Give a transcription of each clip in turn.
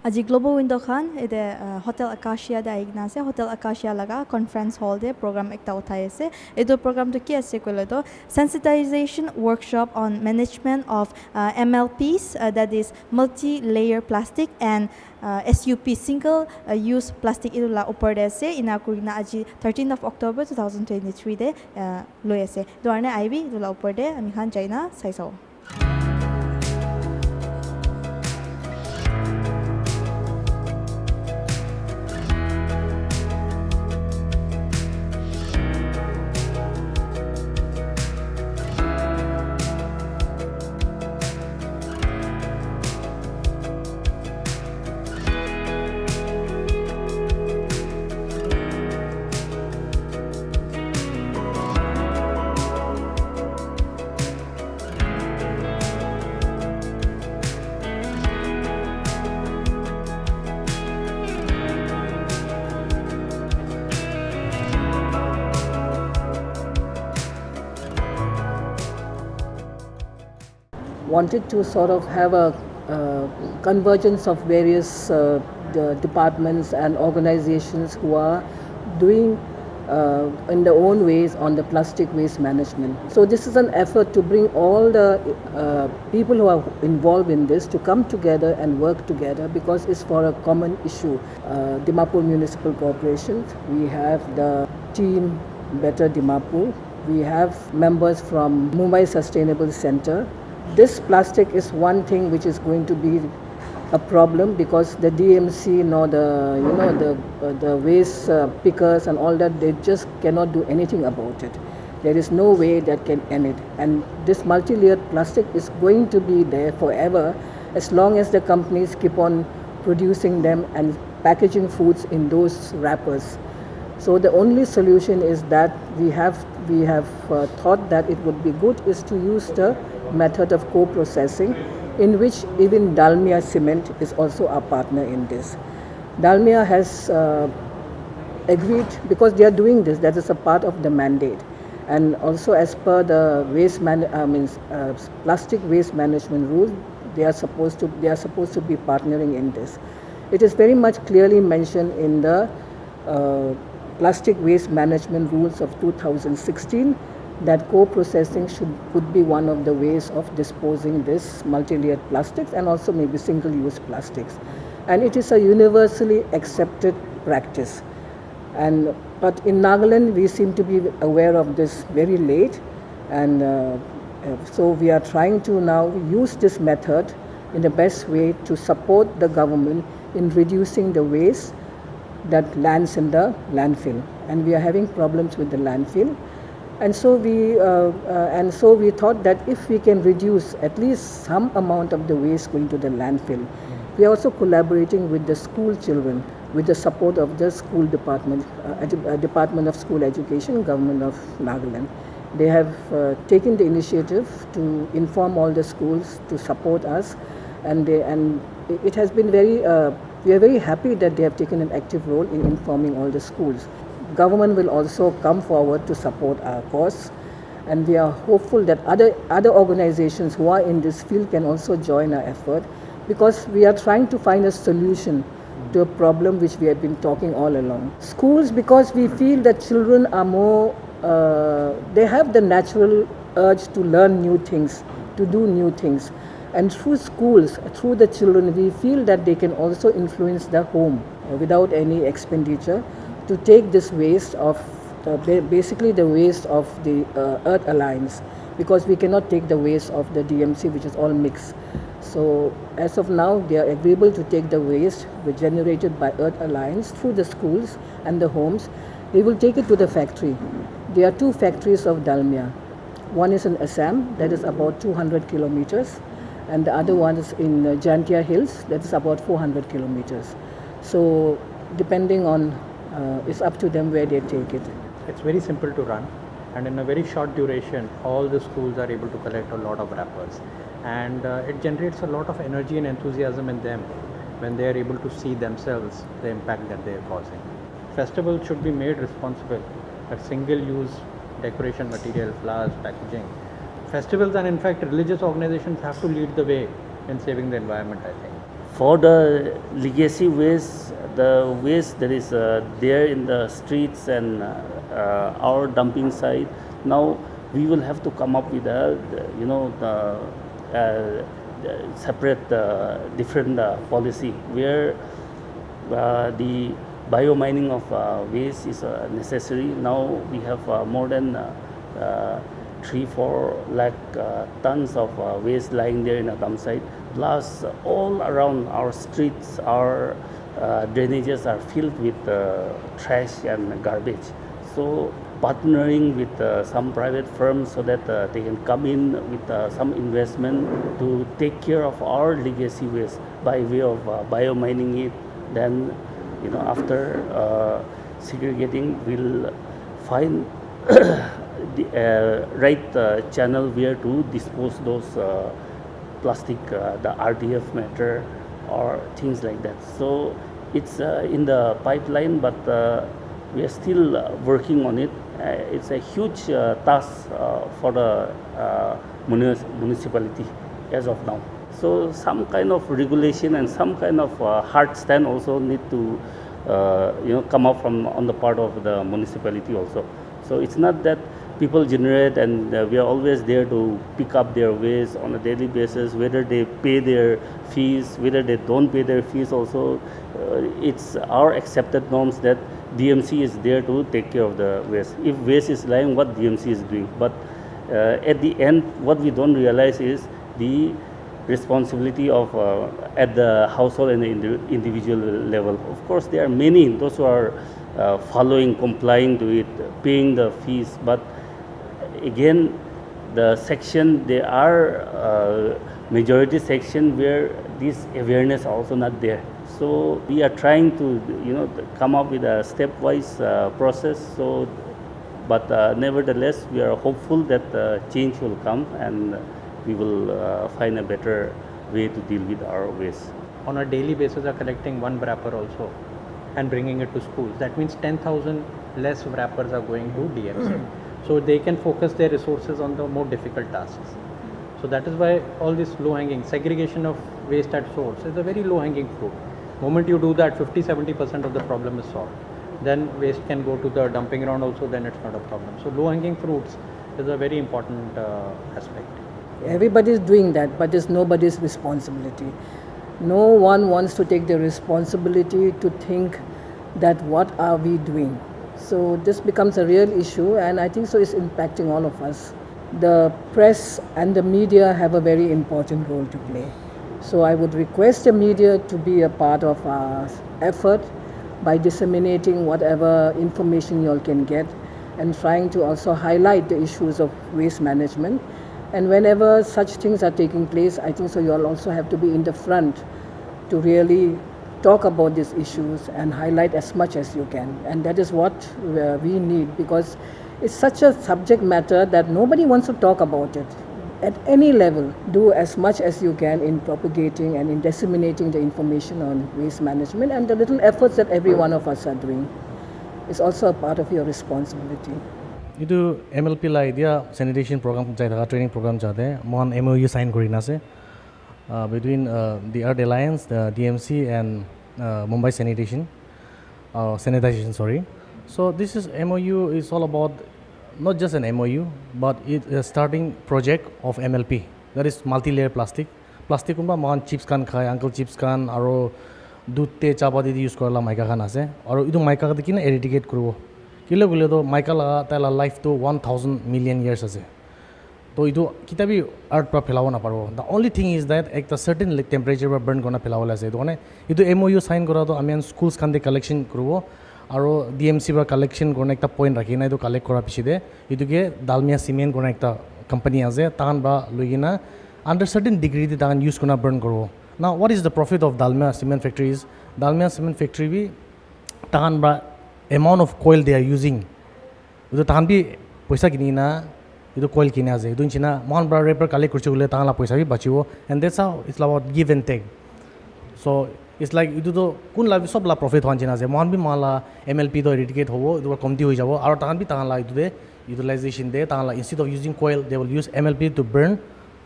Aji global window khan ede hotel Acacia de aigna ase hotel Acacia laga conference hall de program ekta uthai ase edu program to ki ase koile to sensitization workshop on management of MLPs that is multi layer plastic and SUP single use plastic idu la upar de ase ina kurina aji 13th of October 2023 de loi ase doarne aibi idu la upar de ami khan jaina saisao. Wanted to sort of have a convergence of various the departments and organizations who are doing in their own ways on the plastic waste management. So this is an effort to bring all the people who are involved in this to come together and work together because it's for a common issue. DIMAPUR Municipal Corporation, we have the team Better DIMAPUR, we have members from Mumbai Sustainable Center. This plastic is one thing which is going to be a problem because the DMC nor the waste pickers and all that, they just cannot do anything about it. There is no way that can end it, and this multi-layered plastic is going to be there forever as long as the companies keep on producing them and packaging foods in those wrappers. So the only solution is that we have thought that it would be good is to use the method of co-processing, in which even Dalmia Cement is also our partner in this. Dalmia has agreed because they are doing this. That is a part of the mandate, and also as per the plastic waste management rules, they are supposed to be partnering in this. It is very much clearly mentioned in the plastic waste management rules of 2016 that co-processing could be one of the ways of disposing this multi-layered plastics and also maybe single-use plastics. And it is a universally accepted practice. But in Nagaland, we seem to be aware of this very late, and so we are trying to now use this method in the best way to support the government in reducing the waste that lands in the landfill. And we are having problems with the landfill. And so we thought that if we can reduce at least some amount of the waste going to the landfill, we are also collaborating with the school children with the support of the school department, Department of School Education, Government of Nagaland. They have taken the initiative to inform all the schools to support us, and it has been we are very happy that they have taken an active role in informing all the schools. Government will also come forward to support our cause, and we are hopeful that other organizations who are in this field can also join our effort, because we are trying to find a solution to a problem which we have been talking all along. Schools, because we feel that children are more, they have the natural urge to learn new things, to do new things. And through schools, through the children, we feel that they can also influence the home without any expenditure to take this waste of, basically the waste of the Earth Alliance, because we cannot take the waste of the DMC, which is all mixed. So as of now, they are agreeable to take the waste which generated by Earth Alliance through the schools and the homes. They will take it to the factory. There are two factories of Dalmia. One is in Assam, that is about 200 kilometers, and the other one is in Jantia Hills, that is about 400 kilometers. So depending on, it's up to them where they take it. It's very simple to run, and in a very short duration, all the schools are able to collect a lot of wrappers. And it generates a lot of energy and enthusiasm in them when they are able to see themselves the impact that they are causing. Festivals should be made responsible, that single-use decoration material, flowers, packaging. Festivals and in fact religious organizations have to lead the way in saving the environment, I think. For the legacy waste, the waste that is there in the streets and our dumping site, now we will have to come up with the separate different policy where the biomining of waste is necessary. Now we have more than 3-4 lakh tons of waste lying there in a dump site. Plus, all around our streets, our drainages are filled with trash and garbage. So, partnering with some private firms so that they can come in with some investment to take care of our legacy waste by way of biomining it. Then, after segregating, we'll find the right channel where to dispose those plastic, the RDF matter or things like that. So it's in the pipeline, but we are still working on it. It's a huge task for the municipality as of now. So some kind of regulation and some kind of hard stand also need to come up from on the part of the municipality also. So it's not that people generate and we are always there to pick up their waste on a daily basis, whether they pay their fees, whether they don't pay their fees also. It's our accepted norms that DMC is there to take care of the waste. If waste is lying, what DMC is doing. But at the end, what we don't realize is the responsibility of at the household and the individual level. Of course, there are many, those who are following, complying to it, paying the fees, but again, the section, there are majority section where this awareness also not there. So we are trying to, come up with a stepwise process. So, but nevertheless, we are hopeful that change will come and we will find a better way to deal with our waste. On a daily basis, are collecting one wrapper also and bringing it to schools. That means 10,000 less wrappers are going to DMC. So they can focus their resources on the more difficult tasks. So that is why all this low-hanging segregation of waste at source is a very low-hanging fruit. Moment you do that, 50-70% of the problem is solved. Then waste can go to the dumping ground also, then it's not a problem. So low-hanging fruits is a very important aspect. Everybody is doing that, but it's nobody's responsibility. No one wants to take the responsibility to think that what are we doing. So this becomes a real issue, and I think so it's impacting all of us. The press and the media have a very important role to play. So I would request the media to be a part of our effort by disseminating whatever information you all can get and trying to also highlight the issues of waste management. And whenever such things are taking place, I think so you all also have to be in the front to really talk about these issues and highlight as much as you can. And that is what we need, because it's such a subject matter that nobody wants to talk about it. At any level, do as much as you can in propagating and in disseminating the information on waste management, and the little efforts that every one of us are doing is also a part of your responsibility. Itu MLP la idea sanitation program jai thaga training program jade mon MOU sign korina ase between the Earth Alliance, the DMC and Mumbai Sensitization, sorry. So this is MOU is all about not just an MOU, but it is a starting project of MLP, that is multi-layer plastic kumba mon chips kan khai uncle chips kan aro dudh te chapati use korala maika kan ase aro idu maika ka kina eradicate koribo kilo gule to maika la tala life to 1000 million years ase to idu kitabi earth pra phelawo na parbo. The only thing is that at a certain temperature pra burn kona phelawo ase to kone idu MOU sign kora to amian schools kan de collection koribo aro DMC pra collection korna ekta point rakhina idu collect kora pichide idu ke dalmia cement korna ekta company ase tahan ba loigina under certain degree de tahan use kona burn koribo. Now what is the profit of Dalmia cement factory is Dalmia cement factory bi tahan ba amount of coil they are using idu tahan bi paisa kinina idu coil kine ase idu china mon bra rapper collect kurchu gule tahan la paisa bi bachibo, and that's how it's about give and take. So it's like idu to kun la sob la profit hon china ase mon bi mala MLP to eradicate hobo idu komti hoi jabo aro tahan bi tahan la idu de utilization de tahan la instead of using coil they will use MLP to burn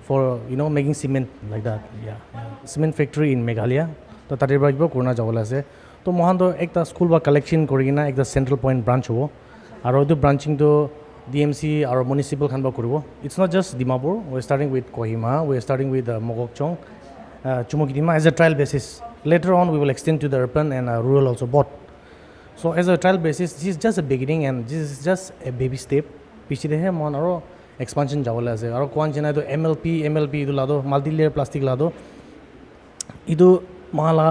for making cement like that. Yeah. Cement factory in Meghalaya. তো তাতে পৰা কিবা corona যাবলৈ আছে তো মহান তো একটা স্কুল বা কালেকশ্যন কৰি কিনে একটা চেণ্ট্ৰেল পইণ্ট ব্ৰাঞ্চ হ'ব আৰু এইটো ব্ৰাঞ্চিংটো DMC আৰু municipal খান বা কৰিব it's not just Dimapur we're starting with Kohima we're starting with Mogokchong Chumokidima as a trial basis later on we will extend to the urban and rural also both so as a trial basis this is just a beginning and this is just a baby step পিছিদেহে মন আৰু expansion যাবলৈ আছে আৰু কোৱান যেনে এইটো MLP এইটো লাদো multi layer plastic লাদো এইটো মালা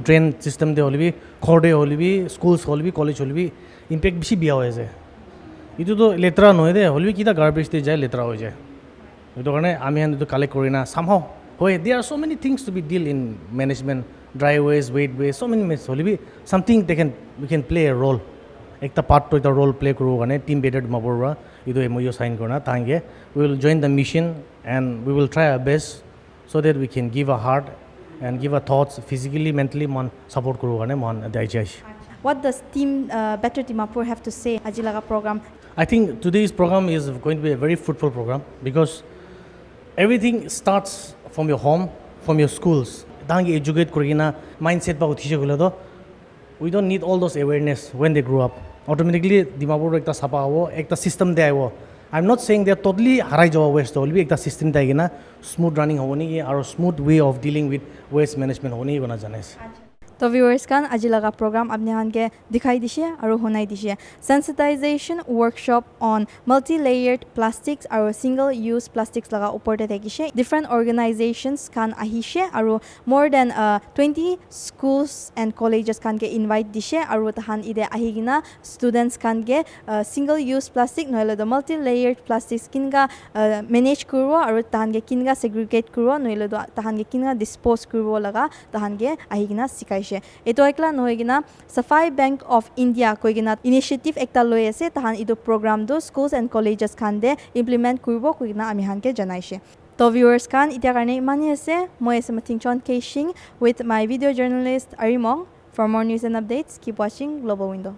drain system দে হ'লে ঘৰতে হ'লে স্কুলছ হ'লে কলেজ হ'লে ইম্পেক্ট বেছি বিয়া হৈ আছে এইটোতো লেতেৰা নহয় দে হ'লে কিটা গাৰ্বেজ দি যায় লেতেৰা হৈ যায় সেইটো কাৰণে আমি এইটো কালেক্ট কৰি না চামহাও হয় they are so' many things to be deal in management dry waste wet waste so' many mess হ'লে something we can play a role একটা পাৰ্টটো এটা ৰ'ল প্লে কৰিব কাৰণে টিম বেটাৰ ডিমাপুৰ পৰা এইটো MOU চাইন কৰা তাহাঁতে we will join the mission and we will try our best so' that we can give a heart and give a thoughts physically mentally মন ছাপৰ্ট কৰিব কাৰণে মন আহিছে What does Team Better Dimapur have to say আজি laga program? I think today's program is going to be a very fruitful program because everything starts from your home, from your schools. Tangi educate kurina mindset ba uthise gole to we don't need all those awareness when they grow up. Automatically Dimapur ekta sapa hobo, ekta system de aibo. I'm not saying they are totally harai jawa waste to be ekta system de agina smooth running hoboni ki aro smooth way of dealing with waste management honi gona janes. तो viewers kan aji laga program apne han ke dikhai dishe aru honai dishe sensitization workshop on multi-layered plastics aru single use plastics laga upor te thakishe different organizations kan ahishe aru more than 20 schools and colleges kan ke invite dishe aru tahan ide ahigina students kan ke single use plastic noile do multi-layered plastics kinga manage kurbo aru tahan ke kinga segregate kurbo noile do tahan ke kinga dispose kurbo laga tahan ke ahigina sikai এটো একলা নহয় কিনা সাফাই bank of India কই কিনা initiative একটা লৈ আছে তাহান ইটো প্রোগ্রাম দো স্কুলস এন্ড কলেজেস খান দে ইমপ্লিমেন্ট কৰিব কই কিনা আমি হানকে জানাইছে তো ভিউয়ার্স খান ইটা কাৰণে ইমানে আছে মই এসে মাথিংচন কেশিং with my video journalist Arimong for more news and updates keep watching Global Window